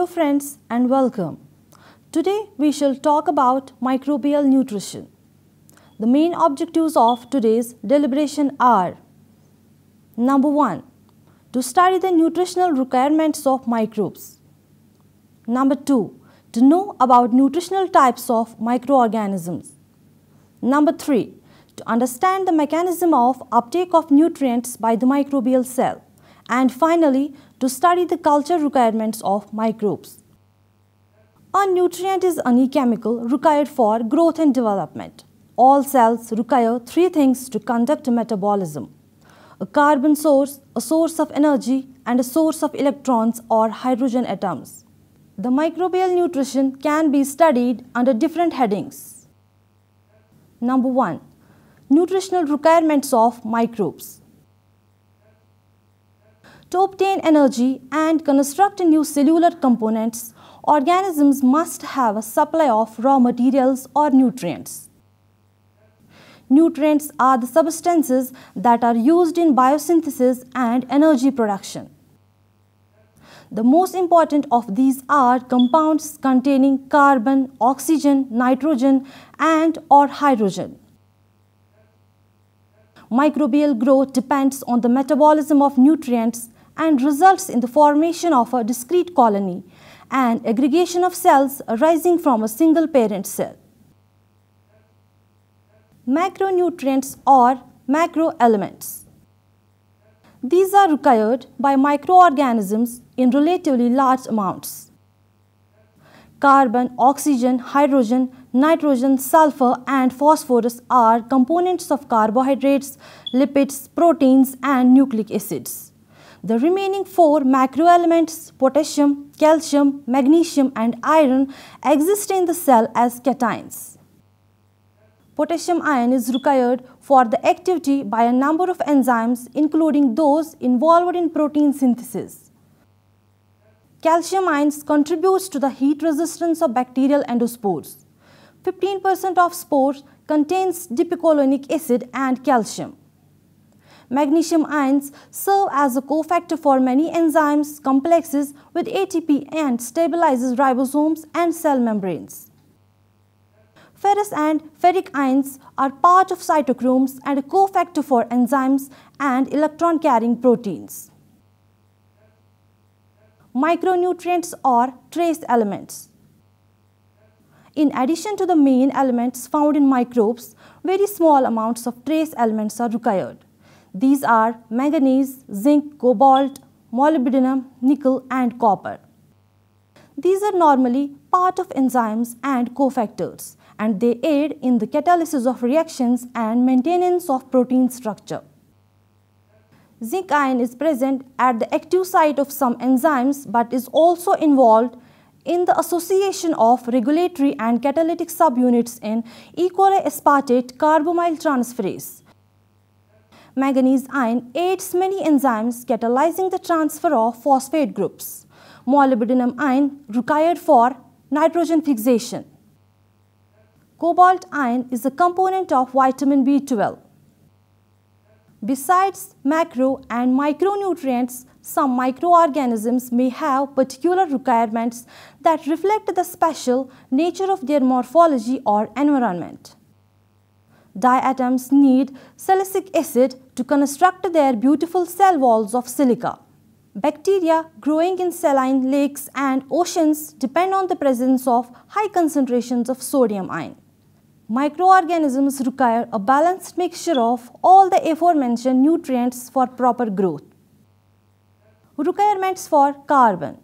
friends and welcome. Today we shall talk about microbial nutrition. The main objectives of today's deliberation are: Number 1. To study the nutritional requirements of microbes. Number 2. To know about nutritional types of microorganisms. Number 3. To understand the mechanism of uptake of nutrients by the microbial cell. And finally, to study the culture requirements of microbes. A nutrient is any chemical required for growth and development. All cells require three things to conduct metabolism: a carbon source, a source of energy, and a source of electrons or hydrogen atoms. The microbial nutrition can be studied under different headings. Number 1. Nutritional requirements of microbes. To obtain energy and construct new cellular components, organisms must have a supply of raw materials or nutrients. Nutrients are the substances that are used in biosynthesis and energy production. The most important of these are compounds containing carbon, oxygen, nitrogen, and/or hydrogen. Microbial growth depends on the metabolism of nutrients and results in the formation of a discrete colony and aggregation of cells arising from a single parent cell. Macronutrients or macroelements. These are required by microorganisms in relatively large amounts. Carbon, oxygen, hydrogen, nitrogen, sulfur, and phosphorus are components of carbohydrates, lipids, proteins, and nucleic acids. The remaining four macroelements, potassium, calcium, magnesium, and iron, exist in the cell as cations. Potassium ion is required for the activity by a number of enzymes, including those involved in protein synthesis. Calcium ions contributes to the heat resistance of bacterial endospores. 15% of spores contains dipicolonic acid and calcium. Magnesium ions serve as a cofactor for many enzymes complexes with ATP and stabilizes ribosomes and cell membranes. Ferrous and ferric ions are part of cytochromes and a cofactor for enzymes and electron-carrying proteins. Micronutrients or trace elements. In addition to the main elements found in microbes, very small amounts of trace elements are required. These are manganese, zinc, cobalt, molybdenum, nickel, and copper. These are normally part of enzymes and cofactors, and they aid in the catalysis of reactions and maintenance of protein structure. Zinc ion is present at the active site of some enzymes but is also involved in the association of regulatory and catalytic subunits in E. coli aspartate carbamyl transferase. Manganese ion aids many enzymes catalyzing the transfer of phosphate groups. Molybdenum ion required for nitrogen fixation. Cobalt ion is a component of vitamin B12. Besides macro and micronutrients, some microorganisms may have particular requirements that reflect the special nature of their morphology or environment. Diatoms need silicic acid to construct their beautiful cell walls of silica. Bacteria growing in saline lakes and oceans depend on the presence of high concentrations of sodium ion. Microorganisms require a balanced mixture of all the aforementioned nutrients for proper growth. Requirements for carbon.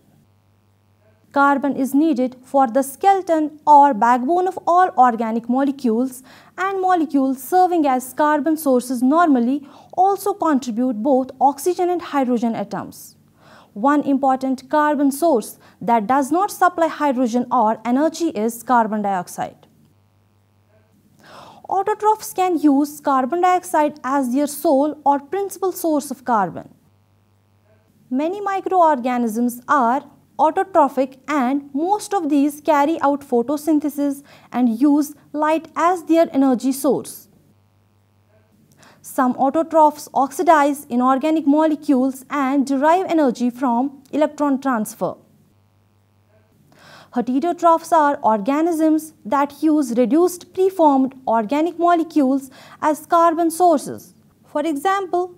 Carbon is needed for the skeleton or backbone of all organic molecules, and molecules serving as carbon sources normally also contribute both oxygen and hydrogen atoms. One important carbon source that does not supply hydrogen or energy is carbon dioxide. Autotrophs can use carbon dioxide as their sole or principal source of carbon. Many microorganisms are autotrophic, and most of these carry out photosynthesis and use light as their energy source. Some autotrophs oxidize inorganic molecules and derive energy from electron transfer. Heterotrophs are organisms that use reduced preformed organic molecules as carbon sources. For example,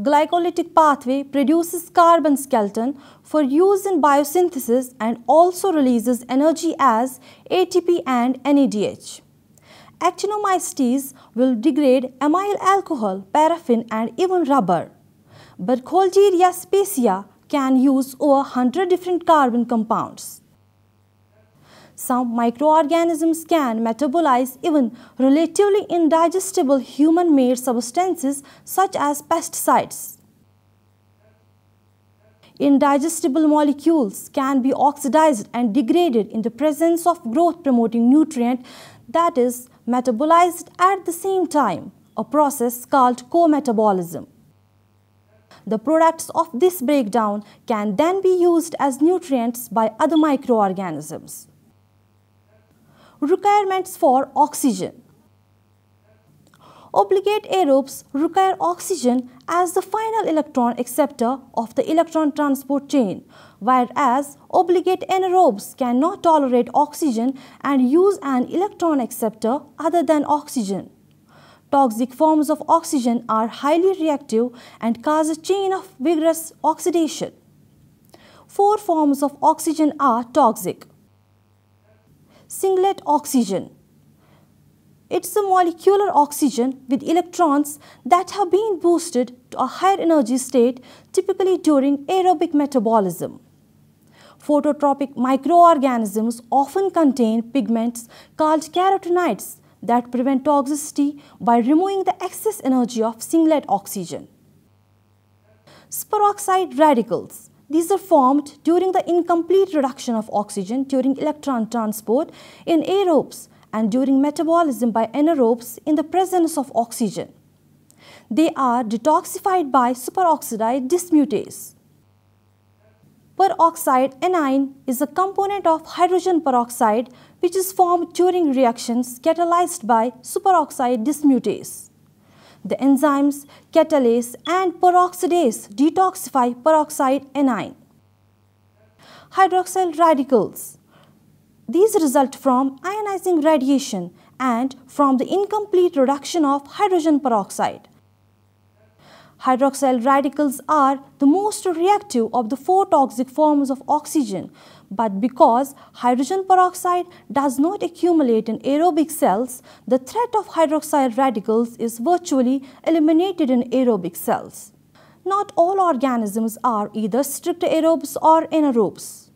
glycolytic pathway produces carbon skeleton for use in biosynthesis and also releases energy as ATP and NADH. Actinomycetes will degrade amyl alcohol, paraffin and even rubber. Burkholderia specia can use over 100 different carbon compounds. Some microorganisms can metabolize even relatively indigestible human-made substances such as pesticides. Indigestible molecules can be oxidized and degraded in the presence of growth-promoting nutrient that is metabolized at the same time, a process called co-metabolism. The products of this breakdown can then be used as nutrients by other microorganisms. Requirements for oxygen. Obligate aerobes require oxygen as the final electron acceptor of the electron transport chain, whereas obligate anaerobes cannot tolerate oxygen and use an electron acceptor other than oxygen. Toxic forms of oxygen are highly reactive and cause a chain of vigorous oxidation. 4 forms of oxygen are toxic. Singlet oxygen. It's a molecular oxygen with electrons that have been boosted to a higher energy state, typically during aerobic metabolism. Phototropic microorganisms often contain pigments called carotenoids that prevent toxicity by removing the excess energy of singlet oxygen. Peroxide radicals. These are formed during the incomplete reduction of oxygen during electron transport in aerobes and during metabolism by anaerobes in the presence of oxygen. They are detoxified by superoxide dismutase. Peroxide anion is a component of hydrogen peroxide which is formed during reactions catalyzed by superoxide dismutase. The enzymes catalase and peroxidase detoxify peroxide anion. Hydroxyl radicals. These result from ionizing radiation and from the incomplete reduction of hydrogen peroxide. Hydroxyl radicals are the most reactive of the 4 toxic forms of oxygen, but because hydrogen peroxide does not accumulate in aerobic cells, the threat of hydroxyl radicals is virtually eliminated in aerobic cells. Not all organisms are either strict aerobes or anaerobes.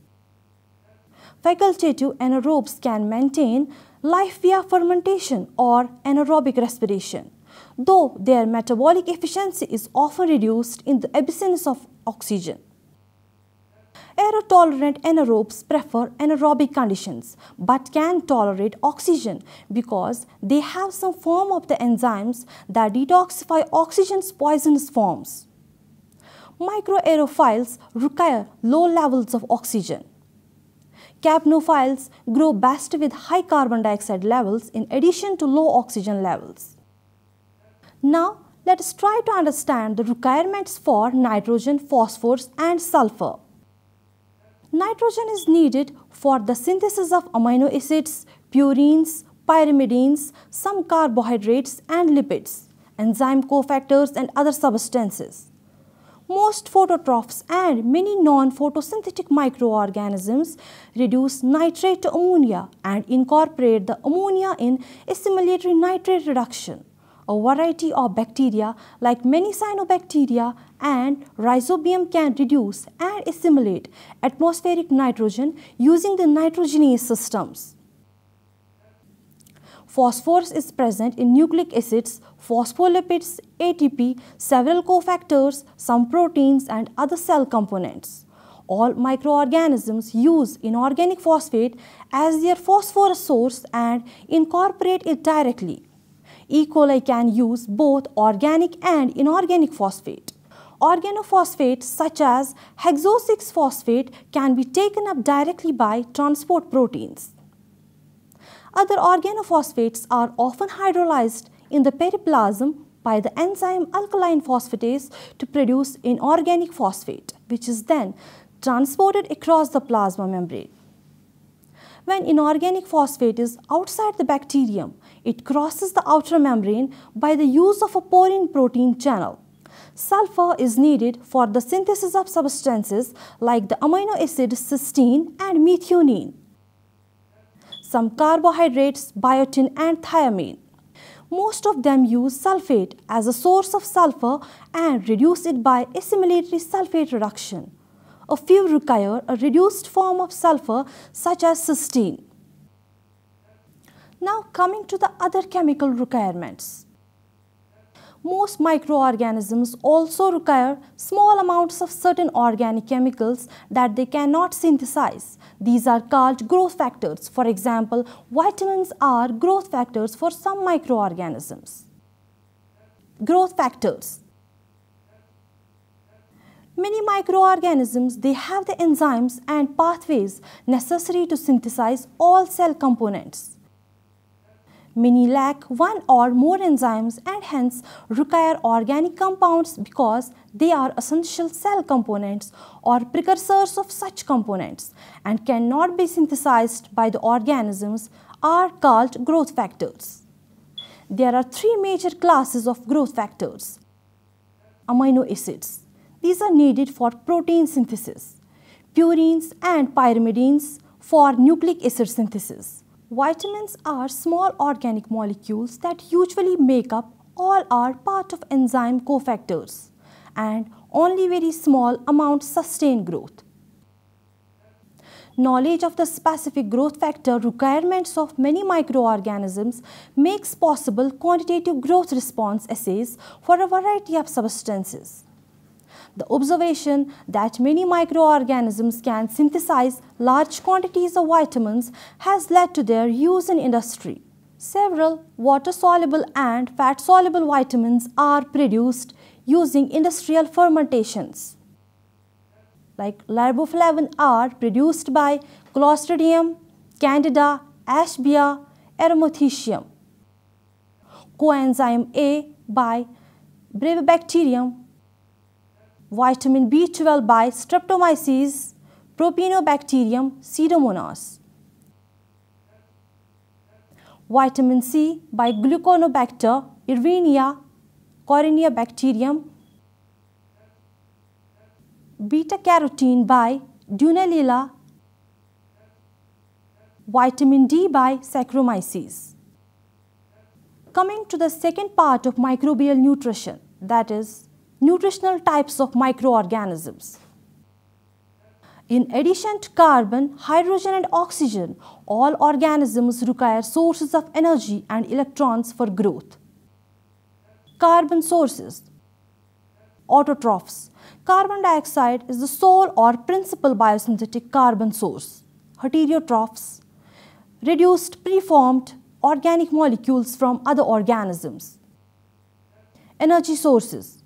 Facultative anaerobes can maintain life via fermentation or anaerobic respiration, though their metabolic efficiency is often reduced in the absence of oxygen. Aerotolerant anaerobes prefer anaerobic conditions but can tolerate oxygen because they have some form of the enzymes that detoxify oxygen's poisonous forms. Microaerophiles require low levels of oxygen. Capnophiles grow best with high carbon dioxide levels in addition to low oxygen levels. Now, let us try to understand the requirements for nitrogen, phosphorus and sulfur. Nitrogen is needed for the synthesis of amino acids, purines, pyrimidines, some carbohydrates and lipids, enzyme cofactors and other substances. Most phototrophs and many non-photosynthetic microorganisms reduce nitrate to ammonia and incorporate the ammonia in assimilatory nitrate reduction. A variety of bacteria like many cyanobacteria and rhizobium can reduce and assimilate atmospheric nitrogen using the nitrogenase systems. Phosphorus is present in nucleic acids, phospholipids, ATP, several cofactors, some proteins and other cell components. All microorganisms use inorganic phosphate as their phosphorus source and incorporate it directly. E. coli can use both organic and inorganic phosphate. Organophosphates such as hexo-6-phosphate can be taken up directly by transport proteins. Other organophosphates are often hydrolyzed in the periplasm by the enzyme alkaline phosphatase to produce inorganic phosphate, which is then transported across the plasma membrane. When inorganic phosphate is outside the bacterium, it crosses the outer membrane by the use of a porine protein channel. Sulfur is needed for the synthesis of substances like the amino acids cysteine and methionine, some carbohydrates, biotin and thiamine. Most of them use sulfate as a source of sulfur and reduce it by assimilatory sulfate reduction. A few require a reduced form of sulfur such as cysteine. Now coming to the other chemical requirements. Most microorganisms also require small amounts of certain organic chemicals that they cannot synthesize. These are called growth factors. For example, vitamins are growth factors for some microorganisms. Growth factors. Many microorganisms, they have the enzymes and pathways necessary to synthesize all cell components. Many lack one or more enzymes and hence require organic compounds because they are essential cell components or precursors of such components and cannot be synthesized by the organisms are called growth factors. There are three major classes of growth factors. Amino acids. These are needed for protein synthesis. Purines and pyrimidines for nucleic acid synthesis. Vitamins are small organic molecules that usually make up all are part of enzyme cofactors and only very small amounts sustain growth. Knowledge of the specific growth factor requirements of many microorganisms makes possible quantitative growth response assays for a variety of substances. The observation that many microorganisms can synthesize large quantities of vitamins has led to their use in industry. Several water-soluble and fat-soluble vitamins are produced using industrial fermentations. Like riboflavin are produced by Clostridium, Candida, Ashbia, Aromaticium. Coenzyme A by Brevibacterium. Vitamin B12 by Streptomyces, Propionibacterium, Pseudomonas. Vitamin C by Gluconobacter, Erwinia, Corynebacterium. Beta-carotene by Dunaliella. Vitamin D by Saccharomyces. Coming to the second part of microbial nutrition, that is nutritional types of microorganisms. In addition to carbon, hydrogen and oxygen, all organisms require sources of energy and electrons for growth. Carbon sources. Autotrophs. Carbon dioxide is the sole or principal biosynthetic carbon source. Heterotrophs. Reduced preformed organic molecules from other organisms. Energy sources.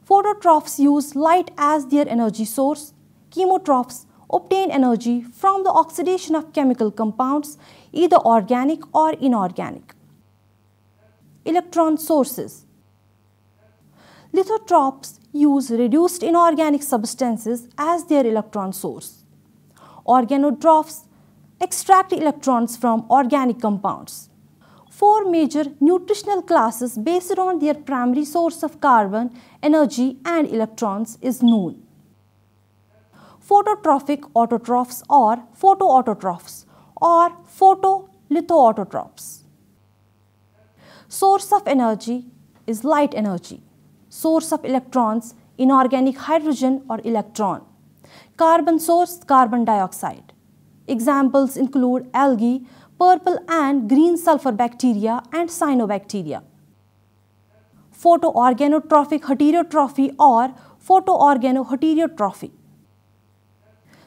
Phototrophs use light as their energy source. Chemotrophs obtain energy from the oxidation of chemical compounds, either organic or inorganic. Electron sources. Lithotrophs use reduced inorganic substances as their electron source. Organotrophs extract electrons from organic compounds. Four major nutritional classes based on their primary source of carbon, energy and electrons is known. Phototrophic autotrophs or photoautotrophs or photolithoautotrophs. Source of energy is light energy. Source of electrons, inorganic hydrogen or electron. Carbon source, carbon dioxide. Examples include algae, purple and green sulfur bacteria and cyanobacteria. Photoorganotrophic heterotrophy or photoorganoheterotrophy.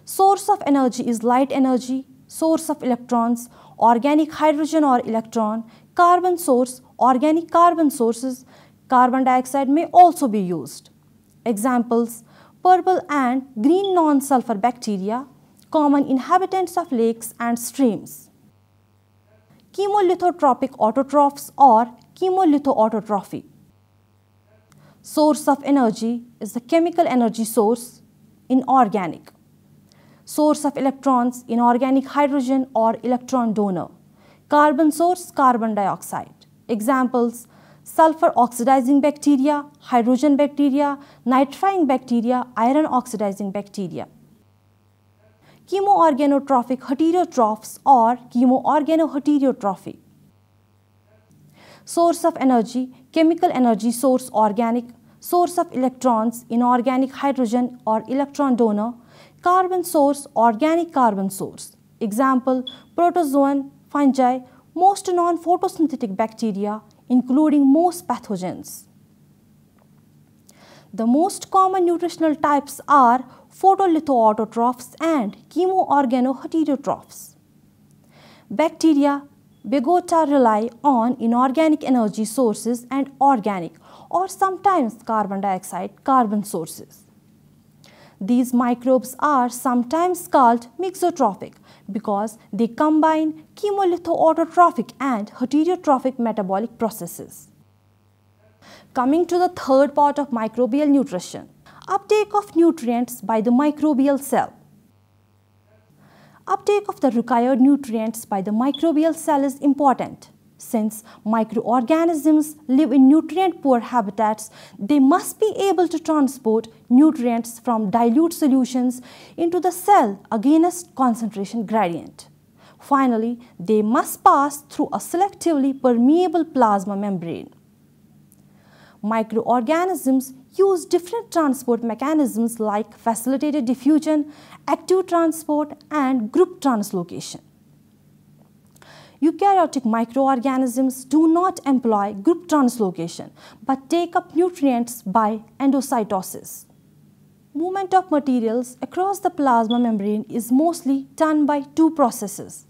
Source of energy is light energy. Source of electrons, organic hydrogen or electron. Carbon source, organic carbon sources. Carbon dioxide may also be used. Examples, purple and green non-sulfur bacteria, common inhabitants of lakes and streams. Chemolithotropic autotrophs or chemolithoautotrophy. Source of energy is the chemical energy source, inorganic. Source of electrons, inorganic hydrogen or electron donor. Carbon source, carbon dioxide. Examples: sulfur oxidizing bacteria, hydrogen bacteria, nitrifying bacteria, iron oxidizing bacteria. Chemoorganotrophic heterotrophs or chemoorganoheterotrophy. Source of energy, chemical energy source organic, source of electrons, inorganic hydrogen or electron donor, carbon source, organic carbon source. Example: protozoan, fungi, most non-photosynthetic bacteria, including most pathogens. The most common nutritional types are photolithoautotrophs and chemoorganoheterotrophs. Bacteria, Biota rely on inorganic energy sources and organic or sometimes carbon dioxide carbon sources. These microbes are sometimes called mixotrophic because they combine chemolithoautotrophic and heterotrophic metabolic processes. Coming to the third part of microbial nutrition, uptake of nutrients by the microbial cell. Uptake of the required nutrients by the microbial cell is important. Since microorganisms live in nutrient-poor habitats, they must be able to transport nutrients from dilute solutions into the cell against concentration gradient. Finally, they must pass through a selectively permeable plasma membrane. Microorganisms use different transport mechanisms like facilitated diffusion, active transport, and group translocation. Eukaryotic microorganisms do not employ group translocation but take up nutrients by endocytosis. Movement of materials across the plasma membrane is mostly done by two processes.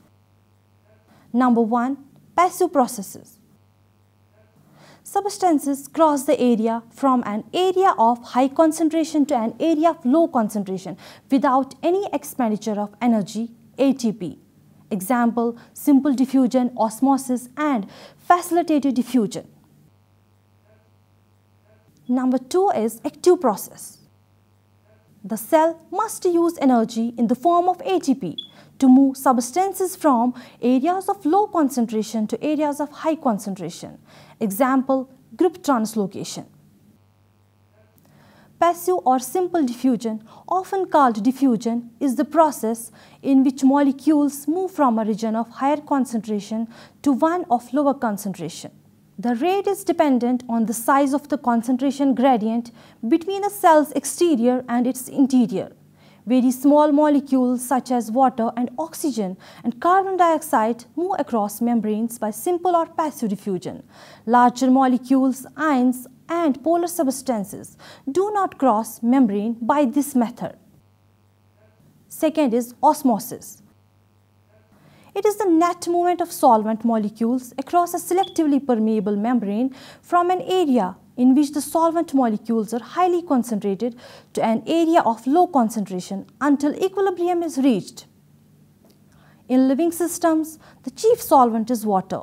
Number 1, passive processes. Substances cross the area from an area of high concentration to an area of low concentration without any expenditure of energy, ATP. Example: simple diffusion, osmosis, and facilitated diffusion. Number 2 is active process. The cell must use energy in the form of ATP to move substances from areas of low concentration to areas of high concentration. Example: group translocation. Passive or simple diffusion, often called diffusion, is the process in which molecules move from a region of higher concentration to one of lower concentration. The rate is dependent on the size of the concentration gradient between a cell's exterior and its interior. Very small molecules such as water and oxygen and carbon dioxide move across membranes by simple or passive diffusion. Larger molecules, ions, and polar substances do not cross membrane by this method. Second is osmosis. It is the net movement of solvent molecules across a selectively permeable membrane from an area in which the solvent molecules are highly concentrated to an area of low concentration until equilibrium is reached. In living systems, the chief solvent is water.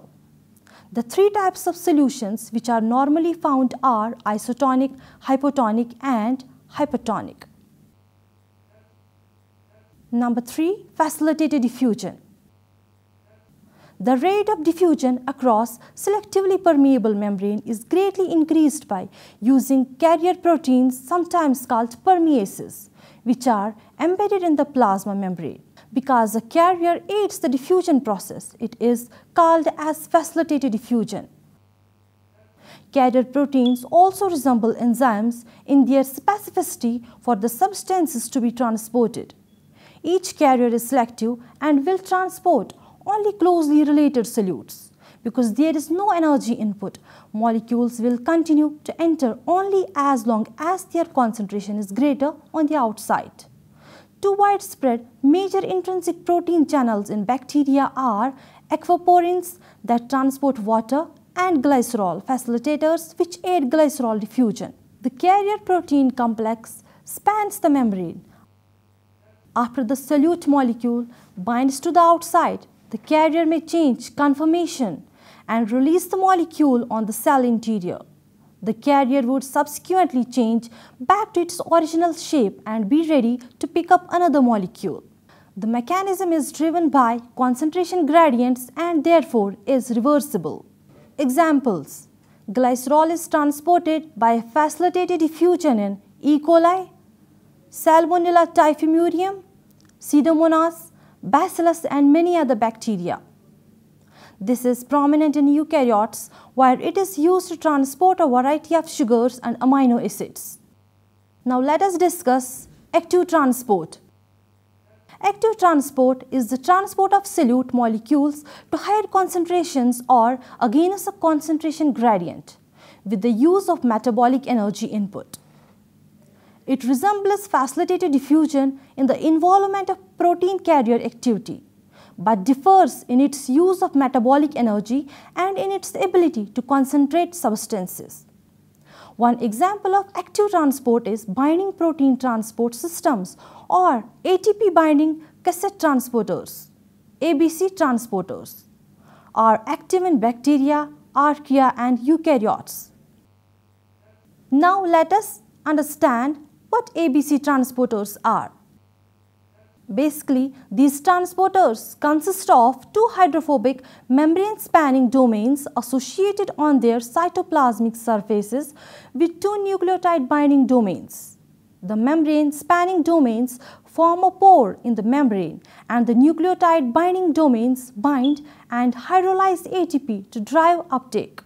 The three types of solutions which are normally found are isotonic, hypotonic, and hypertonic. Number 3, facilitated diffusion. The rate of diffusion across selectively permeable membrane is greatly increased by using carrier proteins, sometimes called permeases, which are embedded in the plasma membrane. Because the carrier aids the diffusion process, it is called as facilitated diffusion. Carrier proteins also resemble enzymes in their specificity for the substances to be transported. Each carrier is selective and will transport only closely related solutes. Because there is no energy input, molecules will continue to enter only as long as their concentration is greater on the outside. Two widespread major intrinsic protein channels in bacteria are aquaporins that transport water and glycerol facilitators which aid glycerol diffusion. The carrier protein complex spans the membrane. After the solute molecule binds to the outside, the carrier may change conformation and release the molecule on the cell interior. The carrier would subsequently change back to its original shape and be ready to pick up another molecule. The mechanism is driven by concentration gradients and therefore is reversible. Examples: glycerol is transported by facilitated diffusion in E. coli, Salmonella typhimurium, Pseudomonas, Bacillus and many other bacteria. This is prominent in eukaryotes where it is used to transport a variety of sugars and amino acids. Now let us discuss active transport. Active transport is the transport of solute molecules to higher concentrations or against a concentration gradient with the use of metabolic energy input. It resembles facilitated diffusion in the involvement of protein carrier activity, but differs in its use of metabolic energy and in its ability to concentrate substances. One example of active transport is binding protein transport systems or ATP binding cassette transporters, ABC transporters, are active in bacteria, archaea and eukaryotes. Now let us understand what ABC transporters are. Basically, these transporters consist of two hydrophobic membrane-spanning domains associated on their cytoplasmic surfaces with two nucleotide binding domains. The membrane-spanning domains form a pore in the membrane and the nucleotide binding domains bind and hydrolyze ATP to drive uptake.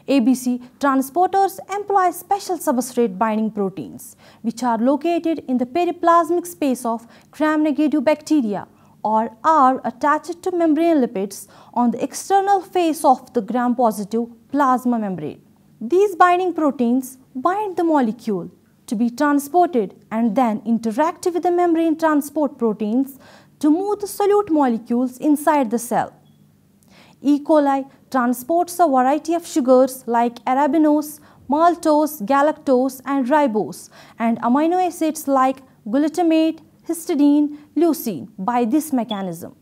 ABC transporters employ special substrate binding proteins which are located in the periplasmic space of gram-negative bacteria or are attached to membrane lipids on the external face of the gram-positive plasma membrane. These binding proteins bind the molecule to be transported and then interact with the membrane transport proteins to move the solute molecules inside the cell. E. coli transports a variety of sugars like arabinose, maltose, galactose and ribose and amino acids like glutamate, histidine, leucine by this mechanism.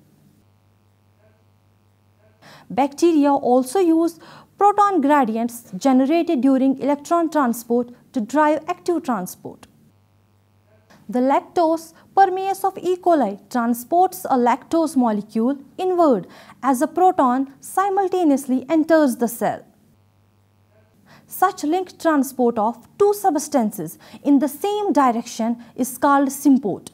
Bacteria also use proton gradients generated during electron transport to drive active transport. The lactose permease of E. coli transports a lactose molecule inward as a proton simultaneously enters the cell. Such linked transport of two substances in the same direction is called symport.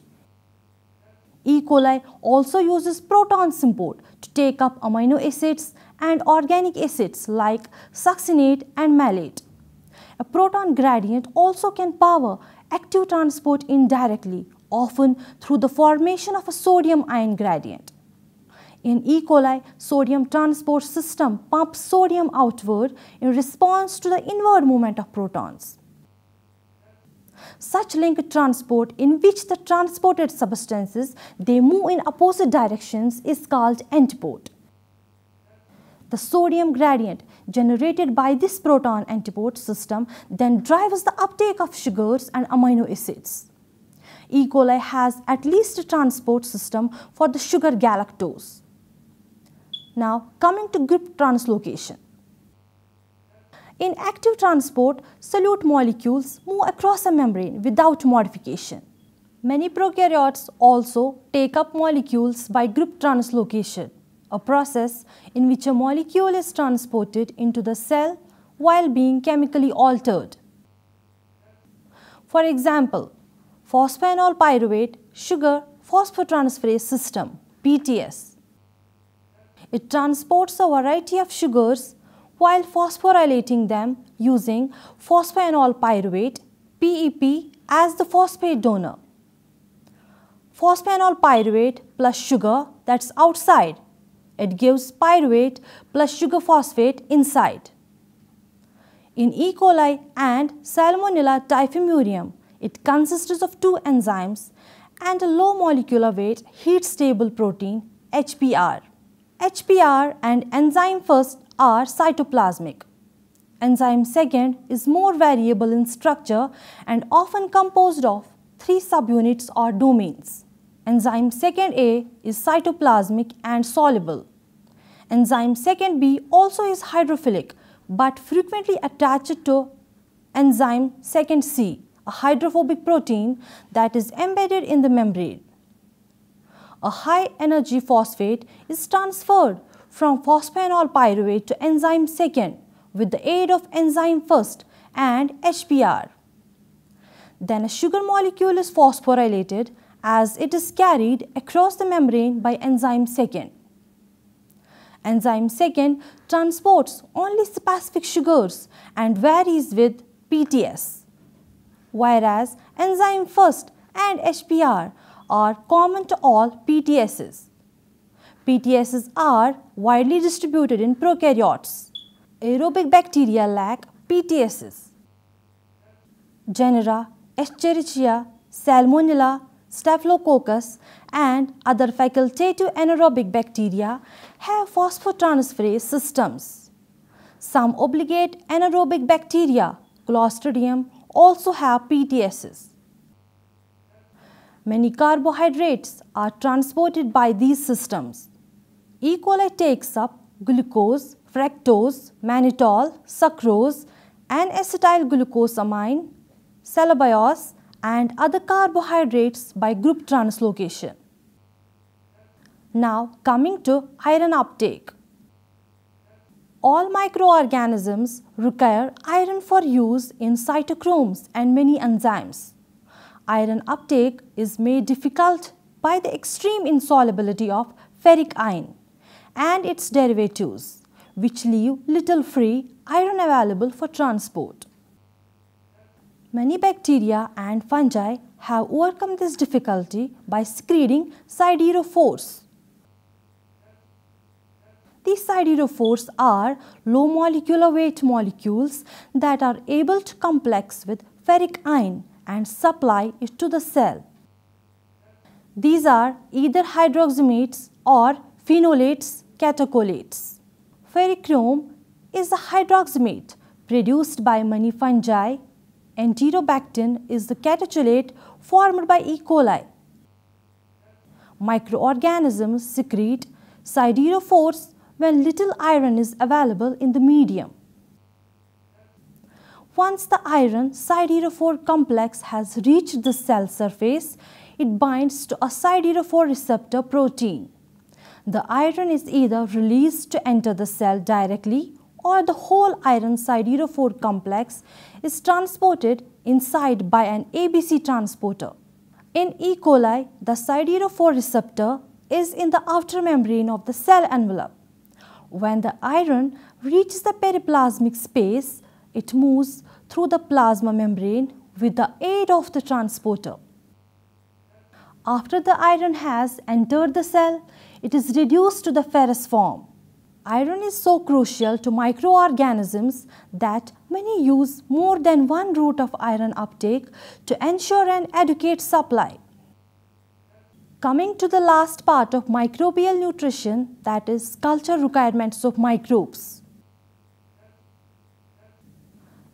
E. coli also uses proton symport to take up amino acids and organic acids like succinate and malate. A proton gradient also can power active transport indirectly, often through the formation of a sodium ion gradient. In E. coli, sodium transport system pumps sodium outward in response to the inward movement of protons. Such linked transport in which the transported substances they move in opposite directions is called antipode. The sodium gradient generated by this proton antipode system then drives the uptake of sugars and amino acids. E. coli has at least a transport system for the sugar galactose. Now coming to group translocation. In active transport, solute molecules move across a membrane without modification. Many prokaryotes also take up molecules by group translocation, a process in which a molecule is transported into the cell while being chemically altered. For example, phosphoenol pyruvate sugar phosphotransferase system (PTS). It transports a variety of sugars while phosphorylating them using phosphoenol pyruvate (PEP) as the phosphate donor. Phosphoenol pyruvate plus sugar, that's outside. It gives pyruvate plus sugar phosphate inside. In E. coli and Salmonella typhimurium, it consists of two enzymes and a low molecular weight heat stable protein HPR. HPR and enzyme first are cytoplasmic. Enzyme second is more variable in structure and often composed of 3 subunits or domains. Enzyme second A is cytoplasmic and soluble. Enzyme second B also is hydrophilic but frequently attached to enzyme second C, a hydrophobic protein that is embedded in the membrane. a high-energy phosphate is transferred from phosphoenol pyruvate to enzyme second with the aid of enzyme first and HBr. Then a sugar molecule is phosphorylated as it is carried across the membrane by enzyme second. Enzyme second transports only specific sugars and varies with PTS, whereas enzyme first and HBr are common to all PTSs. PTSs are widely distributed in prokaryotes. Aerobic bacteria lack PTSs. Genera Escherichia, Salmonella, Staphylococcus and other facultative anaerobic bacteria have phosphotransferase systems. Some obligate anaerobic bacteria, Clostridium, also have PTSs. Many carbohydrates are transported by these systems. E. coli takes up glucose, fructose, mannitol, sucrose, and acetylglucosamine, cellulose, and other carbohydrates by group translocation. Now coming to iron uptake. All microorganisms require iron for use in cytochromes and many enzymes. Iron uptake is made difficult by the extreme insolubility of ferric ion and its derivatives, which leave little free iron available for transport. Many bacteria and fungi have overcome this difficulty by secreting siderophores. These siderophores are low molecular weight molecules that are able to complex with ferric ion and supply it to the cell. These are either hydroxymates or phenolates, catecholates. Ferrichrome is a hydroxymate produced by many fungi. Enterobactin is the catecholate formed by E. coli. Microorganisms secrete siderophores when little iron is available in the medium. Once the iron siderophore complex has reached the cell surface, it binds to a siderophore receptor protein. The iron is either released to enter the cell directly or the whole iron siderophore complex is transported inside by an ABC transporter. In E. coli, the siderophore receptor is in the outer membrane of the cell envelope. When the iron reaches the periplasmic space, it moves through the plasma membrane with the aid of the transporter. After the iron has entered the cell, it is reduced to the ferrous form. Iron is so crucial to microorganisms that many use more than one route of iron uptake to ensure an adequate supply. Coming to the last part of microbial nutrition, that is culture requirements of microbes.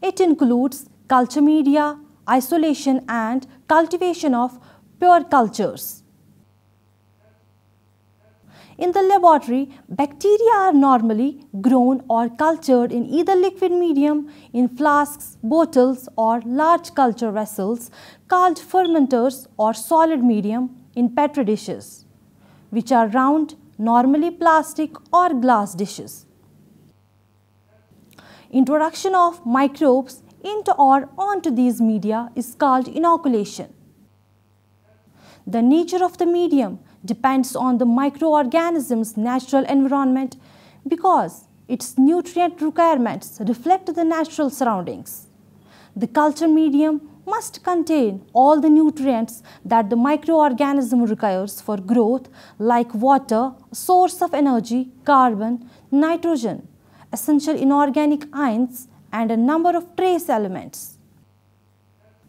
It includes culture media, isolation and cultivation of pure cultures. In the laboratory, bacteria are normally grown or cultured in either liquid medium, in flasks, bottles or large culture vessels called fermenters, or solid medium in petri dishes, which are round, normally plastic or glass dishes. Introduction of microbes into or onto these media is called inoculation. The nature of the medium depends on the microorganism's natural environment because its nutrient requirements reflect the natural surroundings. The culture medium must contain all the nutrients that the microorganism requires for growth, like water, a source of energy, carbon, nitrogen, essential inorganic ions, and a number of trace elements.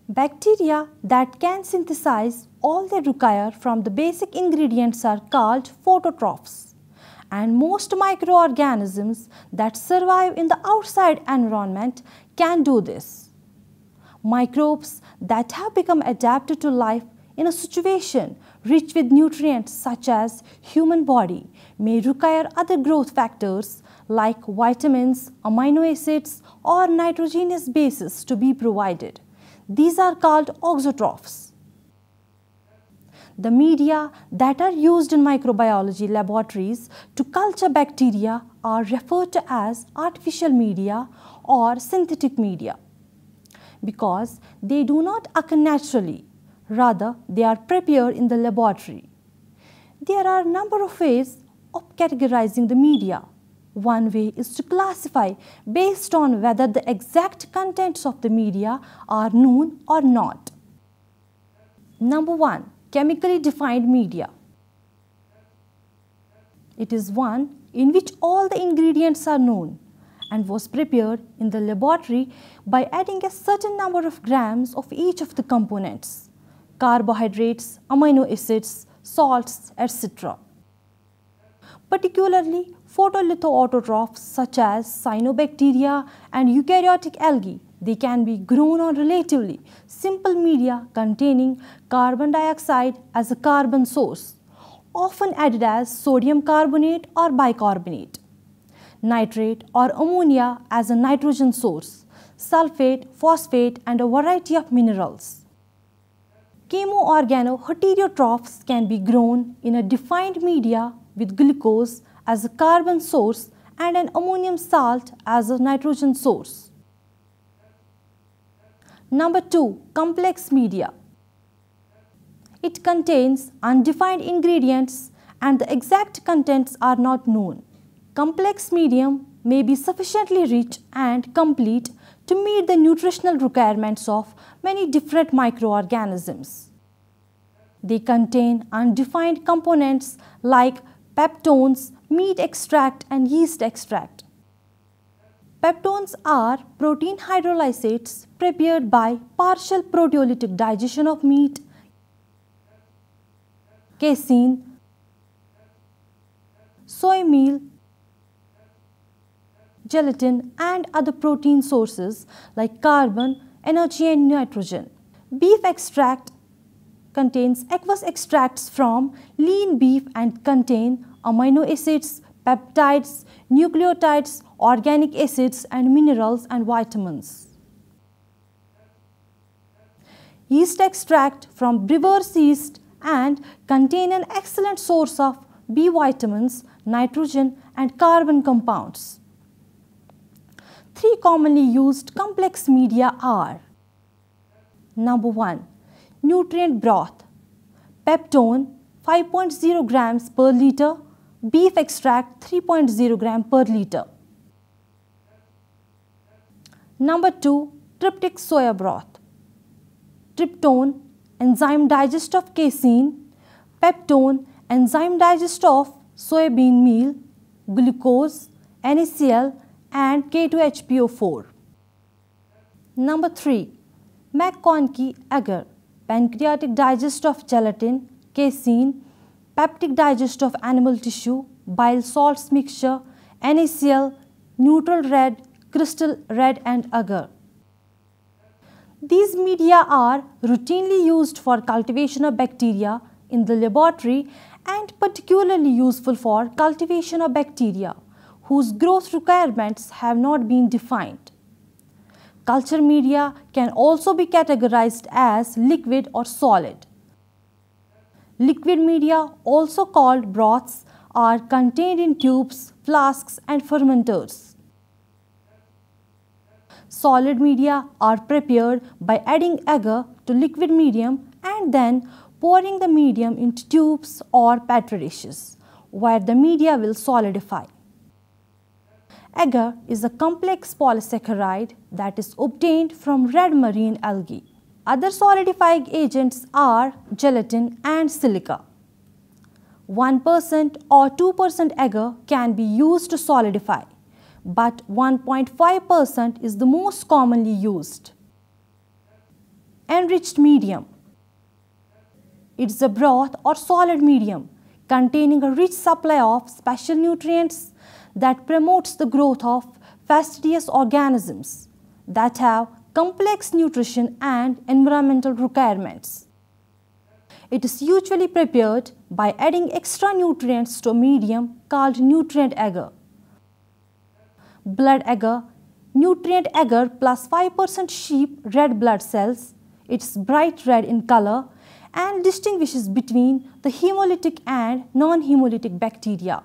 Bacteria that can synthesize all they require from the basic ingredients are called phototrophs, and most microorganisms that survive in the outside environment can do this. Microbes that have become adapted to life in a situation rich with nutrients such as human body may require other growth factors like vitamins, amino acids or nitrogenous bases to be provided. These are called auxotrophs. The media that are used in microbiology laboratories to culture bacteria are referred to as artificial media or synthetic media because they do not occur naturally, rather they are prepared in the laboratory. There are a number of ways of categorizing the media. One way is to classify based on whether the exact contents of the media are known or not. Number 1. Chemically defined media. It is one in which all the ingredients are known and was prepared in the laboratory by adding a certain number of grams of each of the components: carbohydrates, amino acids, salts, etc. Particularly photolithoautotrophs such as cyanobacteria and eukaryotic algae, they can be grown on relatively simple media containing carbon dioxide as a carbon source, often added as sodium carbonate or bicarbonate, nitrate or ammonia as a nitrogen source, sulfate, phosphate, and a variety of minerals. Chemoorganoheterotrophs can be grown in a defined media with glucose as a carbon source and an ammonium salt as a nitrogen source. Number 2. Complex media. It contains undefined ingredients and the exact contents are not known. Complex medium may be sufficiently rich and complete to meet the nutritional requirements of many different microorganisms. They contain undefined components like peptones, meat extract, and yeast extract. Peptones are protein hydrolysates prepared by partial proteolytic digestion of meat, casein, soy meal, gelatin, and other protein sources like carbon, energy, and nitrogen. Beef extract contains aqueous extracts from lean beef and contain amino acids, peptides, nucleotides, organic acids, and minerals and vitamins. Yeast extract from brewer's yeast and contain an excellent source of B vitamins, nitrogen, and carbon compounds. 3 commonly used complex media are: Number 1. Nutrient broth. Peptone 5.0 grams per liter, beef extract 3.0 gram per liter. Number 2. Tryptic soya broth. Tryptone, enzyme digest of casein, peptone, enzyme digest of soybean meal, glucose, NaCl, and K2HPO4. Number 3. McConkie agar, pancreatic digest of gelatin, casein, peptic digest of animal tissue, bile salts mixture, NaCl, neutral red, crystal red, and agar. These media are routinely used for cultivation of bacteria in the laboratory and particularly useful for cultivation of bacteria whose growth requirements have not been defined. Culture media can also be categorized as liquid or solid. Liquid media, also called broths, are contained in tubes, flasks, and fermenters. Solid media are prepared by adding agar to liquid medium and then pouring the medium into tubes or petri dishes, where the media will solidify. Agar is a complex polysaccharide that is obtained from red marine algae. Other solidifying agents are gelatin and silica. 1% or 2% agar can be used to solidify, but 1.5% is the most commonly used. Enriched medium. It is a broth or solid medium containing a rich supply of special nutrients that promotes the growth of fastidious organisms that have complex nutrition and environmental requirements. It is usually prepared by adding extra nutrients to a medium called nutrient agar. Blood agar, nutrient agar plus 5% sheep red blood cells, it's bright red in color, and distinguishes between the hemolytic and non-hemolytic bacteria.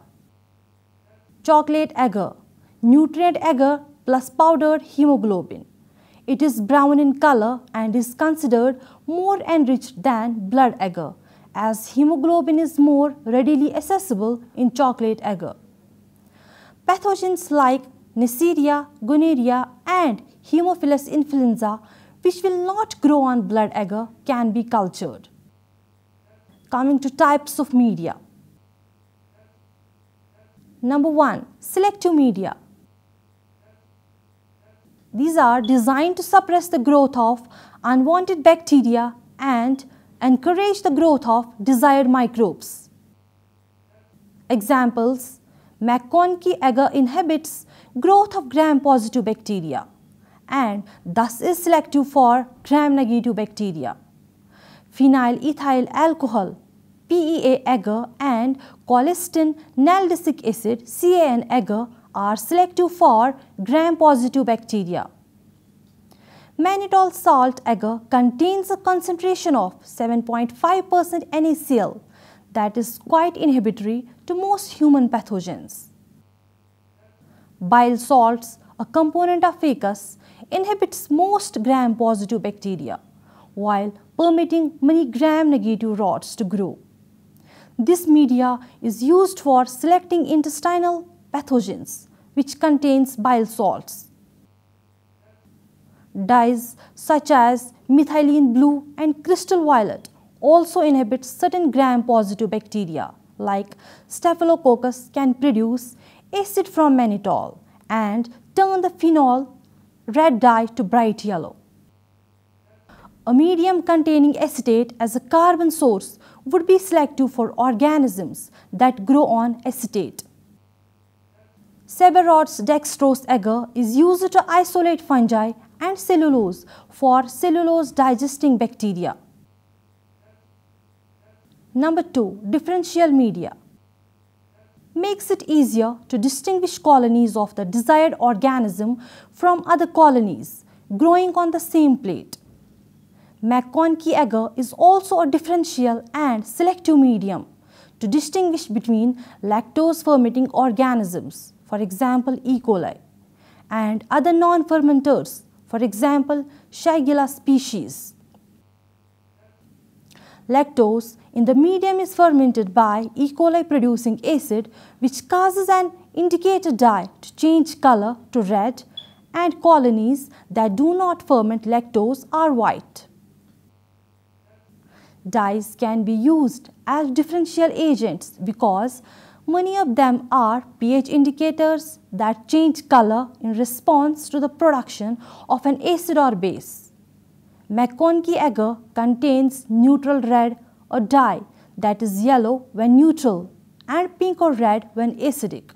Chocolate agar, nutrient agar plus powdered hemoglobin. It is brown in color and is considered more enriched than blood agar, as hemoglobin is more readily accessible in chocolate agar. Pathogens like Neisseria, gonorrhea and Haemophilus influenza, which will not grow on blood agar, can be cultured. Coming to types of media. Number 1. Selective media. These are designed to suppress the growth of unwanted bacteria and encourage the growth of desired microbes. Examples: McConkie agar inhibits growth of gram-positive bacteria and thus is selective for gram-negative bacteria. Phenyl ethyl alcohol PEA agar and colistin naldesic acid CAN agar are selective for gram-positive bacteria. Mannitol salt agar contains a concentration of 7.5% NaCl that is quite inhibitory to most human pathogens. Bile salts, a component of facus, inhibits most gram-positive bacteria while permitting many gram-negative rods to grow. This media is used for selecting intestinal pathogens, which contains bile salts. Dyes such as methylene blue and crystal violet also inhibit certain gram-positive bacteria like Staphylococcus can produce acid from mannitol and turn the phenol red dye to bright yellow. A medium containing acetate as a carbon source would be selective for organisms that grow on acetate. Sebarod's dextrose agar is used to isolate fungi and cellulose for cellulose digesting bacteria. Number 2. Differential media. Makes it easier to distinguish colonies of the desired organism from other colonies growing on the same plate. McConkie agar is also a differential and selective medium to distinguish between lactose-fermenting organisms, for example E. coli, and other non-fermenters, for example Shigella species. Lactose in the medium is fermented by E. coli producing acid, which causes an indicator dye to change color to red, and colonies that do not ferment lactose are white. Dyes can be used as differential agents because many of them are pH indicators that change color in response to the production of an acid or base. McConkie agar contains neutral red, a dye that is yellow when neutral and pink or red when acidic.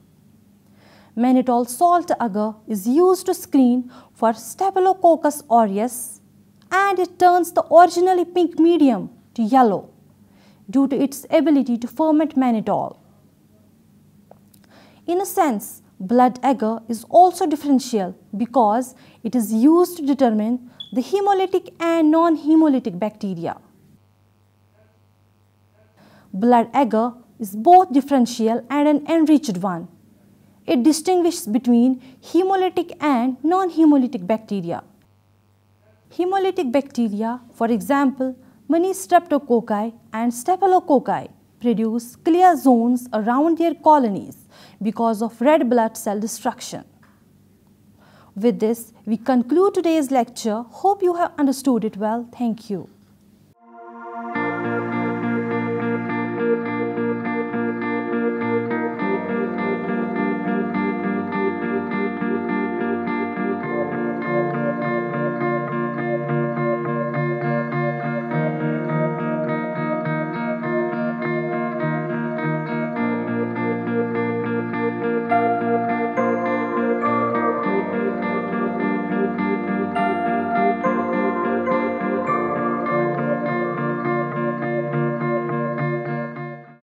Mannitol salt agar is used to screen for Staphylococcus aureus and it turns the originally pink medium to yellow due to its ability to ferment mannitol. In a sense, blood agar is also differential because it is used to determine the hemolytic and non-hemolytic bacteria. Blood agar is both differential and an enriched one. It distinguishes between hemolytic and non-hemolytic bacteria. Hemolytic bacteria, for example, many streptococci and staphylococci, produce clear zones around their colonies because of red blood cell destruction. With this, we conclude today's lecture. Hope you have understood it well. Thank you.